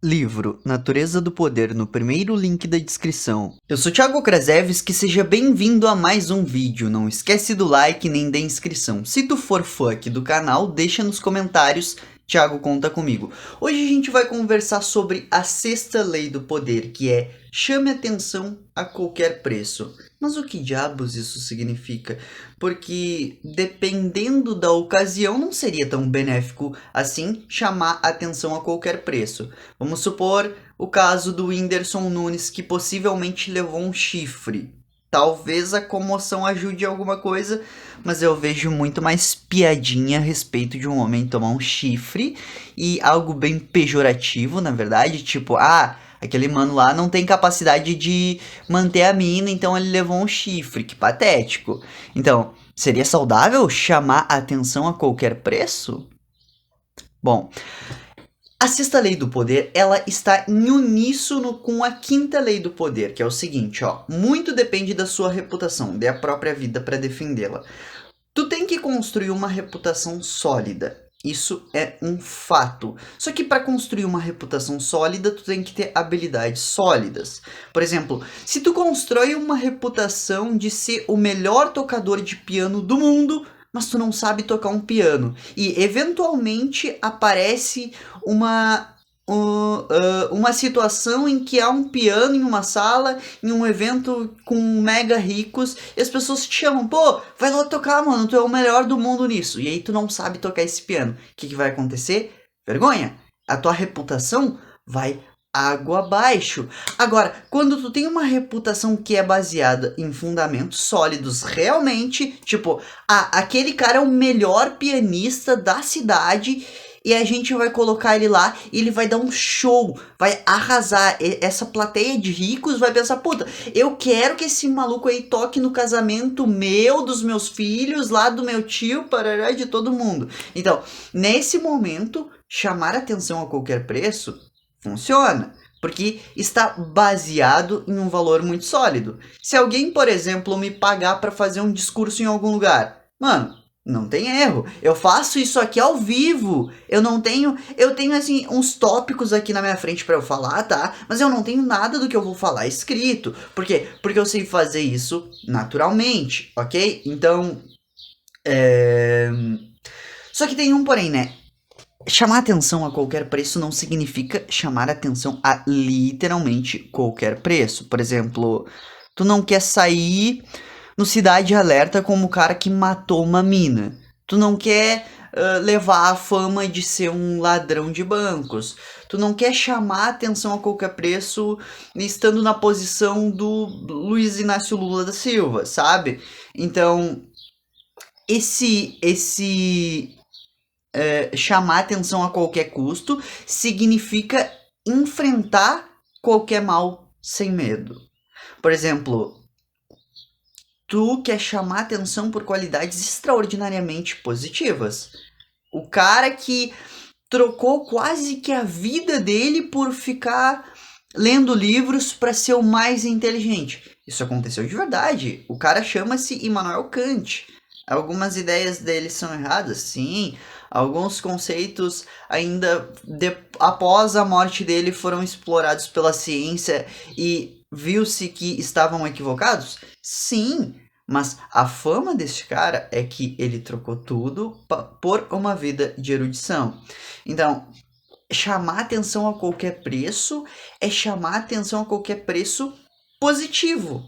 Livro Natureza do Poder no primeiro link da descrição. Eu sou Thiago Krasevski, seja bem-vindo a mais um vídeo. Não esquece do like nem da inscrição. Se tu for fã aqui do canal, deixa nos comentários. Thiago, conta comigo. Hoje a gente vai conversar sobre a sexta lei do poder, que é chame atenção a qualquer preço. Mas o que diabos isso significa? Porque dependendo da ocasião não seria tão benéfico assim chamar atenção a qualquer preço. Vamos supor o caso do Whindersson Nunes, que possivelmente levou um chifre. Talvez a comoção ajude em alguma coisa, mas eu vejo muito mais piadinha a respeito de um homem tomar um chifre e algo bem pejorativo, na verdade, tipo, aquele mano lá não tem capacidade de manter a mina, então ele levou um chifre, que patético. Então, seria saudável chamar a atenção a qualquer preço? Bom, a sexta lei do poder, ela está em uníssono com a quinta lei do poder, que é o seguinte, ó. Muito depende da sua reputação, dê a própria vida para defendê-la. Tu tem que construir uma reputação sólida. Isso é um fato. Só que para construir uma reputação sólida, tu tem que ter habilidades sólidas. Por exemplo, se tu constrói uma reputação de ser o melhor tocador de piano do mundo, mas tu não sabe tocar um piano, e eventualmente aparece uma situação em que há um piano em uma sala, em um evento com mega ricos, e as pessoas te chamam, pô, vai lá tocar, mano, tu é o melhor do mundo nisso, e aí tu não sabe tocar esse piano. O que vai acontecer? Vergonha! A tua reputação vai água abaixo. Agora, quando tu tem uma reputação que é baseada em fundamentos sólidos realmente, tipo, aquele cara é o melhor pianista da cidade e a gente vai colocar ele lá e ele vai dar um show, vai arrasar. Essa plateia de ricos vai pensar, puta, eu quero que esse maluco aí toque no casamento meu, dos meus filhos, lá do meu tio, parará, de todo mundo. Então, nesse momento, chamar atenção a qualquer preço funciona, porque está baseado em um valor muito sólido. Se alguém, por exemplo, me pagar para fazer um discurso em algum lugar, mano, não tem erro. Eu faço isso aqui ao vivo. Eu tenho assim uns tópicos aqui na minha frente para eu falar, tá? Mas eu não tenho nada do que eu vou falar escrito. Por quê? Porque eu sei fazer isso naturalmente, ok? Então, só que tem um porém, né? Chamar atenção a qualquer preço não significa chamar atenção a literalmente qualquer preço. Por exemplo, tu não quer sair no Cidade Alerta como o cara que matou uma mina. Tu não quer levar a fama de ser um ladrão de bancos. Tu não quer chamar atenção a qualquer preço estando na posição do Luiz Inácio Lula da Silva, sabe? Então, esse chamar atenção a qualquer custo significa enfrentar qualquer mal sem medo. Por exemplo, tu quer chamar atenção por qualidades extraordinariamente positivas. O cara que trocou quase que a vida dele por ficar lendo livros para ser o mais inteligente. Isso aconteceu de verdade. O cara chama-se Immanuel Kant. Algumas ideias dele são erradas, sim. Alguns conceitos ainda após a morte dele foram explorados pela ciência e viu-se que estavam equivocados? Sim, mas a fama desse cara é que ele trocou tudo por uma vida de erudição. Então, chamar atenção a qualquer preço é chamar atenção a qualquer preço positivo.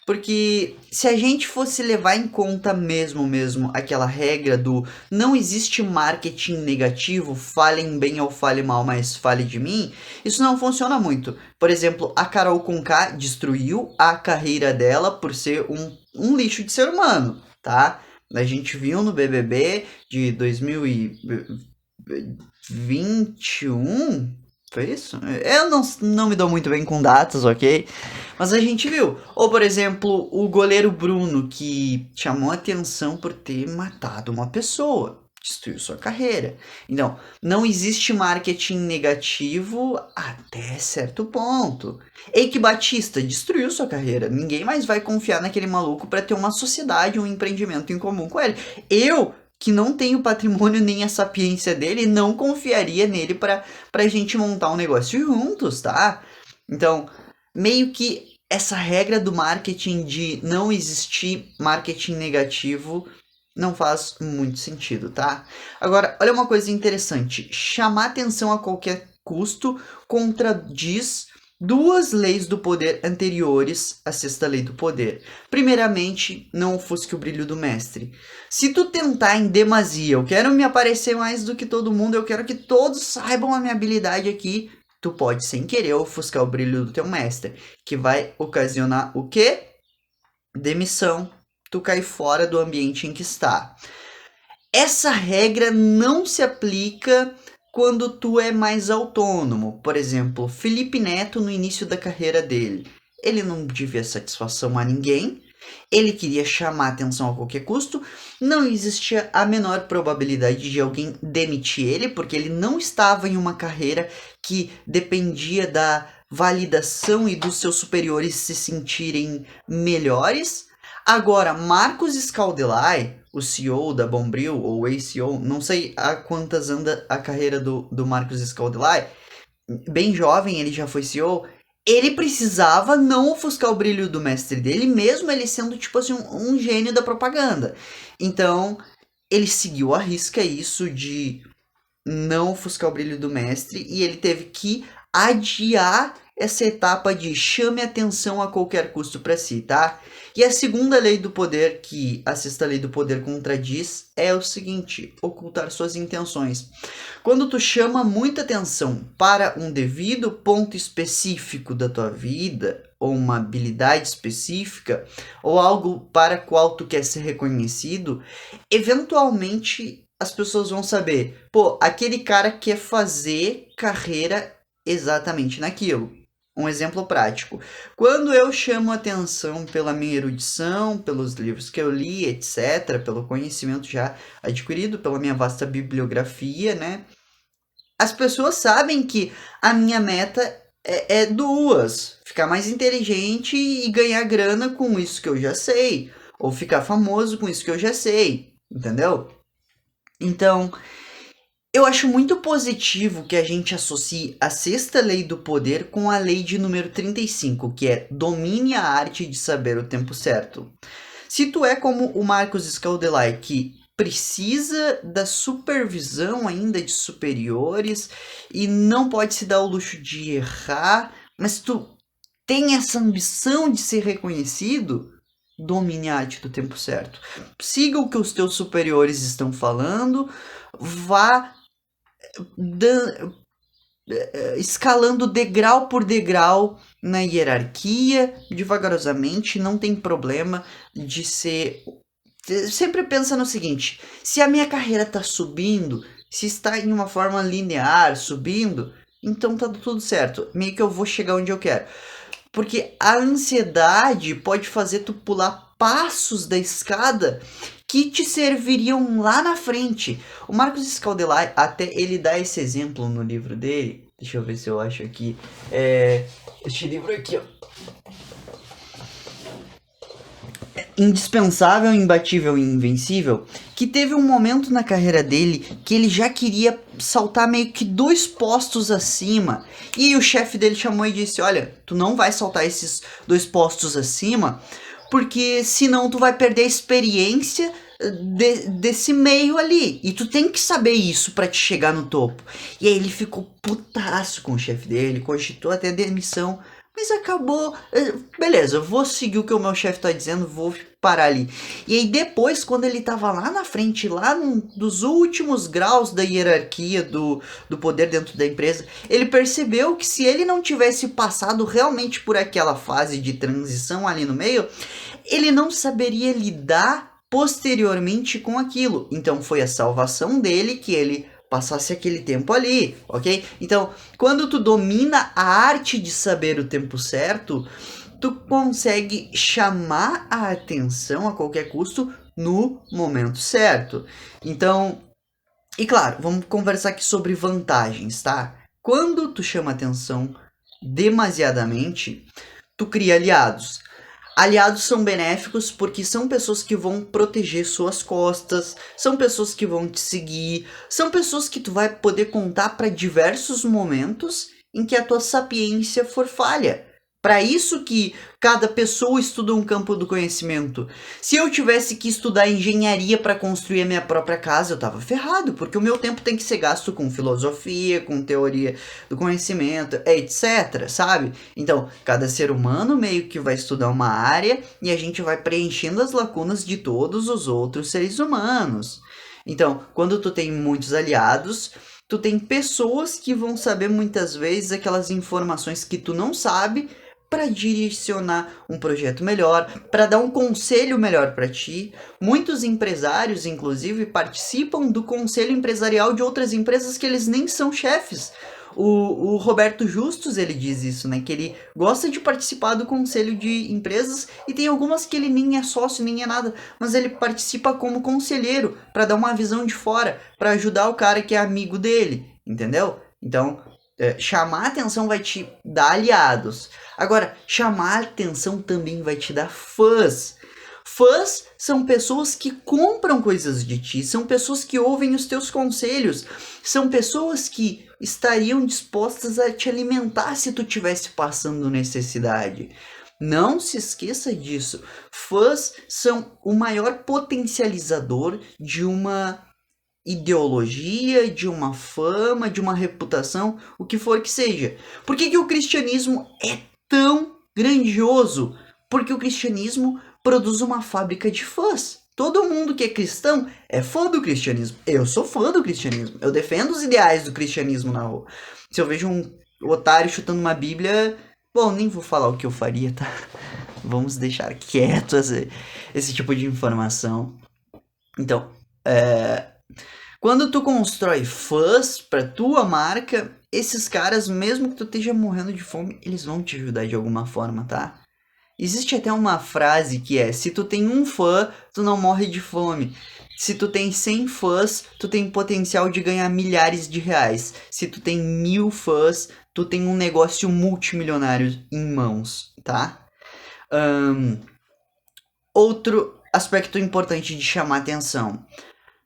Porque se a gente fosse levar em conta mesmo aquela regra do não existe marketing negativo, falem bem ou fale mal, mas fale de mim, isso não funciona muito. Por exemplo, a Carol Conká destruiu a carreira dela por ser um lixo de ser humano, tá? A gente viu no BBB de 2021, foi isso? Eu não me dou muito bem com datas, ok? Mas a gente viu. Ou, por exemplo, o goleiro Bruno, que chamou atenção por ter matado uma pessoa. Destruiu sua carreira. Então, não existe marketing negativo até certo ponto. Eike Batista destruiu sua carreira. Ninguém mais vai confiar naquele maluco para ter uma sociedade, um empreendimento em comum com ele. Eu que não tem o patrimônio nem a sapiência dele, não confiaria nele pra gente montar um negócio juntos, tá? Então, meio que essa regra do marketing de não existir marketing negativo não faz muito sentido, tá? Agora, olha uma coisa interessante. Chamar atenção a qualquer custo contradiz duas leis do poder anteriores à sexta lei do poder. Primeiramente, não ofusque o brilho do mestre. Se tu tentar em demasia, eu quero me aparecer mais do que todo mundo, eu quero que todos saibam a minha habilidade aqui, tu pode sem querer ofuscar o brilho do teu mestre, que vai ocasionar o quê? Demissão. Tu cai fora do ambiente em que está. Essa regra não se aplica quando tu é mais autônomo. Por exemplo, Felipe Neto no início da carreira dele. Ele não devia satisfação a ninguém, ele queria chamar atenção a qualquer custo, não existia a menor probabilidade de alguém demitir ele, porque ele não estava em uma carreira que dependia da validação e dos seus superiores se sentirem melhores. Agora, Marcos Scaldelay, o CEO da Bombril, ou ex-CEO, não sei a quantas anda a carreira do Marcos Scaldelay, bem jovem, ele já foi CEO, ele precisava não ofuscar o brilho do mestre dele, mesmo ele sendo, tipo assim, um gênio da propaganda. Então, ele seguiu à risca isso de não ofuscar o brilho do mestre, e ele teve que adiar essa etapa de chame atenção a qualquer custo para si, tá? E a segunda lei do poder, que a sexta lei do poder contradiz, é o seguinte: ocultar suas intenções. Quando tu chama muita atenção para um devido ponto específico da tua vida, ou uma habilidade específica, ou algo para qual tu quer ser reconhecido, eventualmente as pessoas vão saber, pô, aquele cara quer fazer carreira exatamente naquilo. Um exemplo prático. Quando eu chamo atenção pela minha erudição, pelos livros que eu li, etc., pelo conhecimento já adquirido, pela minha vasta bibliografia, né? As pessoas sabem que a minha meta é duas: ficar mais inteligente e ganhar grana com isso que eu já sei, ou ficar famoso com isso que eu já sei, entendeu? Então, eu acho muito positivo que a gente associe a sexta lei do poder com a lei de número 35, que é domine a arte de saber o tempo certo. Se tu é como o Marcos Scaldelay, que precisa da supervisão ainda de superiores e não pode se dar o luxo de errar, mas tu tem essa ambição de ser reconhecido, domine a arte do tempo certo. Siga o que os teus superiores estão falando, vá escalando degrau por degrau na hierarquia, devagarosamente, não tem problema de ser. Sempre pensa no seguinte: se a minha carreira está subindo, se está em uma forma linear, subindo, então tá tudo certo, meio que eu vou chegar onde eu quero. Porque a ansiedade pode fazer tu pular passos da escada que te serviriam lá na frente. O Marcos Scaldelay, até ele dá esse exemplo no livro dele. Deixa eu ver se eu acho aqui. Este livro aqui, ó. Indispensável, imbatível e invencível, que teve um momento na carreira dele que ele já queria saltar meio que 2 postos acima. E aí o chefe dele chamou e disse: olha, tu não vai saltar esses 2 postos acima, porque senão tu vai perder a experiência desse meio ali. E tu tem que saber isso pra te chegar no topo. E aí ele ficou putaço com o chefe dele, cogitou até demissão. Mas acabou, beleza, eu vou seguir o que o meu chefe tá dizendo, vou parar ali. E aí depois, quando ele tava lá na frente, lá dos últimos graus da hierarquia do poder dentro da empresa, ele percebeu que se ele não tivesse passado realmente por aquela fase de transição ali no meio, ele não saberia lidar posteriormente com aquilo. Então foi a salvação dele que ele passasse aquele tempo ali, ok? Então, quando tu domina a arte de saber o tempo certo, tu consegue chamar a atenção a qualquer custo no momento certo. Então, e claro, vamos conversar aqui sobre vantagens, tá? Quando tu chama atenção demasiadamente, tu cria aliados. Aliados são benéficos porque são pessoas que vão proteger suas costas, são pessoas que vão te seguir, são pessoas que tu vai poder contar para diversos momentos em que a tua sapiência for falha. Para isso que cada pessoa estuda um campo do conhecimento. Se eu tivesse que estudar engenharia para construir a minha própria casa, eu tava ferrado, porque o meu tempo tem que ser gasto com filosofia, com teoria do conhecimento, etc, sabe? Então, cada ser humano meio que vai estudar uma área e a gente vai preenchendo as lacunas de todos os outros seres humanos. Então, quando tu tem muitos aliados, tu tem pessoas que vão saber muitas vezes aquelas informações que tu não sabe, para direcionar um projeto melhor, para dar um conselho melhor para ti. Muitos empresários, inclusive, participam do conselho empresarial de outras empresas que eles nem são chefes. O Roberto Justus, ele diz isso, né? Que ele gosta de participar do conselho de empresas e tem algumas que ele nem é sócio, nem é nada, mas ele participa como conselheiro para dar uma visão de fora, para ajudar o cara que é amigo dele, entendeu? Então, chamar atenção vai te dar aliados. Agora, chamar atenção também vai te dar fãs. Fãs são pessoas que compram coisas de ti, são pessoas que ouvem os teus conselhos, são pessoas que estariam dispostas a te alimentar se tu tivesse passando necessidade. Não se esqueça disso. Fãs são o maior potencializador de uma ideologia, de uma fama, de uma reputação, o que for que seja. Por que o cristianismo é tão grandioso? Porque o cristianismo produz uma fábrica de fãs. Todo mundo que é cristão é fã do cristianismo. Eu sou fã do cristianismo. Eu defendo os ideais do cristianismo na rua. Se eu vejo um otário chutando uma Bíblia, bom, nem vou falar o que eu faria, tá? Vamos deixar quieto esse tipo de informação. Então, quando tu constrói fãs pra tua marca, esses caras, mesmo que tu esteja morrendo de fome, eles vão te ajudar de alguma forma, tá? Existe até uma frase que é: se tu tem um fã, tu não morre de fome. Se tu tem 100 fãs, tu tem potencial de ganhar milhares de reais. Se tu tem 1000 fãs, tu tem um negócio multimilionário em mãos, tá? Outro aspecto importante de chamar atenção: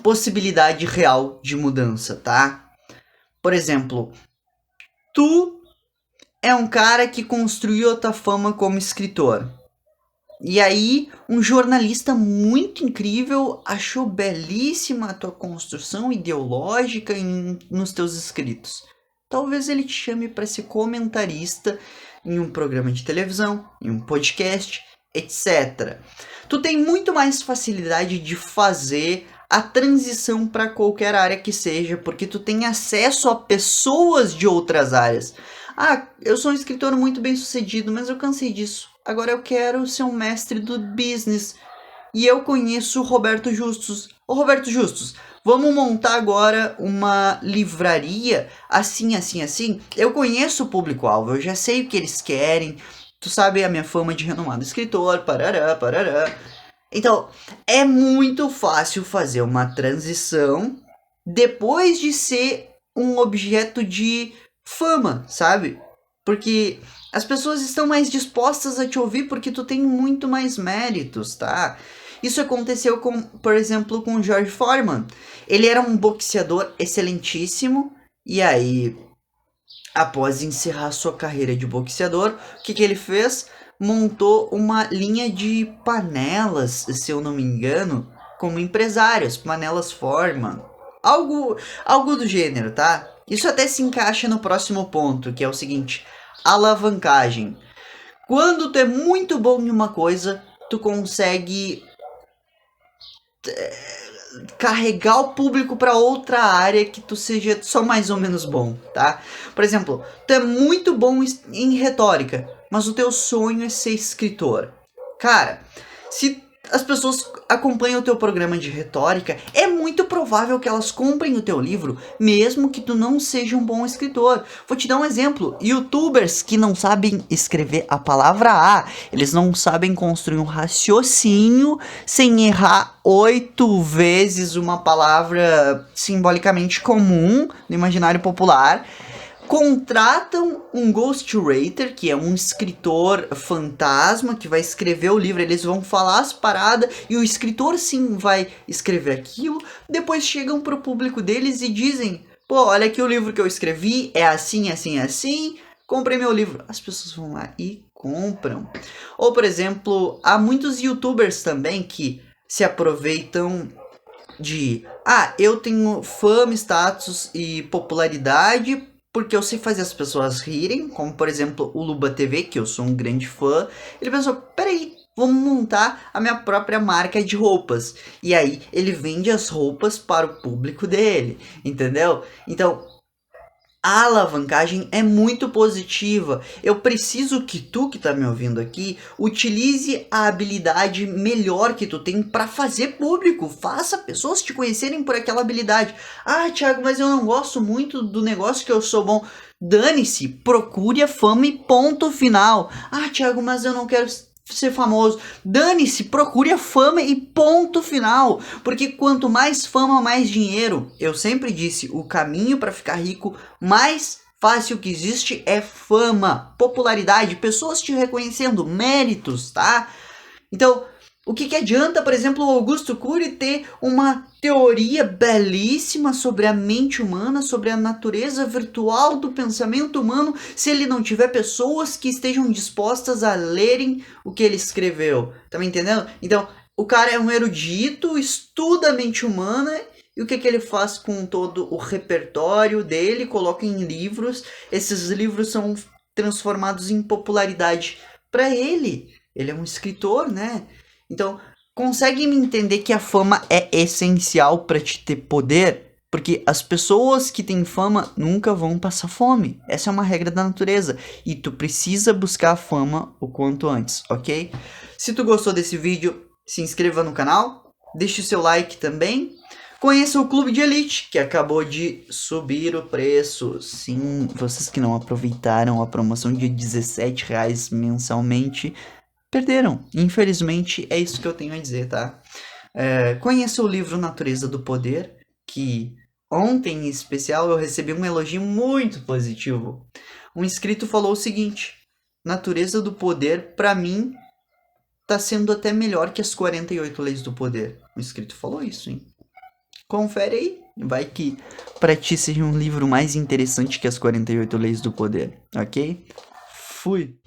possibilidade real de mudança, tá? Por exemplo, tu é um cara que construiu a tua fama como escritor. E aí, um jornalista muito incrível achou belíssima a tua construção ideológica nos teus escritos. Talvez ele te chame para ser comentarista em um programa de televisão, em um podcast, etc. Tu tem muito mais facilidade de fazer a transição para qualquer área que seja, porque tu tem acesso a pessoas de outras áreas. Ah, eu sou um escritor muito bem sucedido, mas eu cansei disso. Agora eu quero ser um mestre do business. E eu conheço o Roberto Justus. Ô Roberto Justus, vamos montar agora uma livraria assim, assim, assim. Eu conheço o público-alvo, eu já sei o que eles querem. Tu sabe a minha fama de renomado escritor, parará, parará. Então, é muito fácil fazer uma transição depois de ser um objeto de fama, sabe? Porque as pessoas estão mais dispostas a te ouvir porque tu tem muito mais méritos, tá? Isso aconteceu com, por exemplo, com o George Foreman. Ele era um boxeador excelentíssimo e aí, após encerrar sua carreira de boxeador, o que ele fez? Montou uma linha de panelas, se eu não me engano, como empresários, panelas Foreman. Algo do gênero, tá? Isso até se encaixa no próximo ponto, que é o seguinte: alavancagem. Quando tu é muito bom em uma coisa, tu consegue carregar o público para outra área que tu seja só mais ou menos bom, tá? Por exemplo, tu é muito bom em retórica, mas o teu sonho é ser escritor. Cara, se as pessoas acompanham o teu programa de retórica, é muito provável que elas comprem o teu livro, mesmo que tu não seja um bom escritor. Vou te dar um exemplo: youtubers que não sabem escrever a palavra A, eles não sabem construir um raciocínio sem errar 8 vezes uma palavra simbolicamente comum no imaginário popular. contratam um ghostwriter, que é um escritor fantasma que vai escrever o livro. Eles vão falar as paradas e o escritor sim vai escrever aquilo. Depois chegam pro público deles e dizem: pô, olha aqui o livro que eu escrevi, é assim, assim, assim, comprem meu livro. As pessoas vão lá e compram. Ou, por exemplo, há muitos youtubers também que se aproveitam de: eu tenho fama, status e popularidade porque eu sei fazer as pessoas rirem, como por exemplo o Luba TV, que eu sou um grande fã. Ele pensou: peraí, vamos montar a minha própria marca de roupas. E aí ele vende as roupas para o público dele, entendeu? Então a alavancagem é muito positiva. Eu preciso que tu que tá me ouvindo aqui utilize a habilidade melhor que tu tem para fazer público. Faça pessoas te conhecerem por aquela habilidade. Thiago, mas eu não gosto muito do negócio que eu sou bom. Dane-se, procure a fama e ponto final. Thiago, mas eu não quero ser famoso. Dane-se, procure a fama e ponto final. Porque quanto mais fama, mais dinheiro. Eu sempre disse, o caminho para ficar rico mais fácil que existe é fama, popularidade, pessoas te reconhecendo, méritos, tá? Então, o que adianta, por exemplo, o Augusto Cury ter uma teoria belíssima sobre a mente humana, sobre a natureza virtual do pensamento humano, se ele não tiver pessoas que estejam dispostas a lerem o que ele escreveu? Tá me entendendo? Então, o cara é um erudito, estuda a mente humana, e o que ele faz com todo o repertório dele? Coloca em livros. Esses livros são transformados em popularidade para ele. Ele é um escritor, né? Então, consegue me entender que a fama é essencial para te ter poder? Porque as pessoas que têm fama nunca vão passar fome. Essa é uma regra da natureza. E tu precisa buscar a fama o quanto antes, ok? Se tu gostou desse vídeo, se inscreva no canal. Deixe o seu like também. Conheça o Clube de Elite, que acabou de subir o preço. Sim, vocês que não aproveitaram a promoção de R$17 mensalmente, perderam. Infelizmente, é isso que eu tenho a dizer, tá? Conheça o livro Natureza do Poder, que ontem em especial eu recebi um elogio muito positivo. Um inscrito falou o seguinte: Natureza do Poder, pra mim, tá sendo até melhor que as 48 Leis do Poder. O inscrito falou isso, hein? Confere aí, vai que pra ti seja um livro mais interessante que as 48 Leis do Poder, ok? Fui!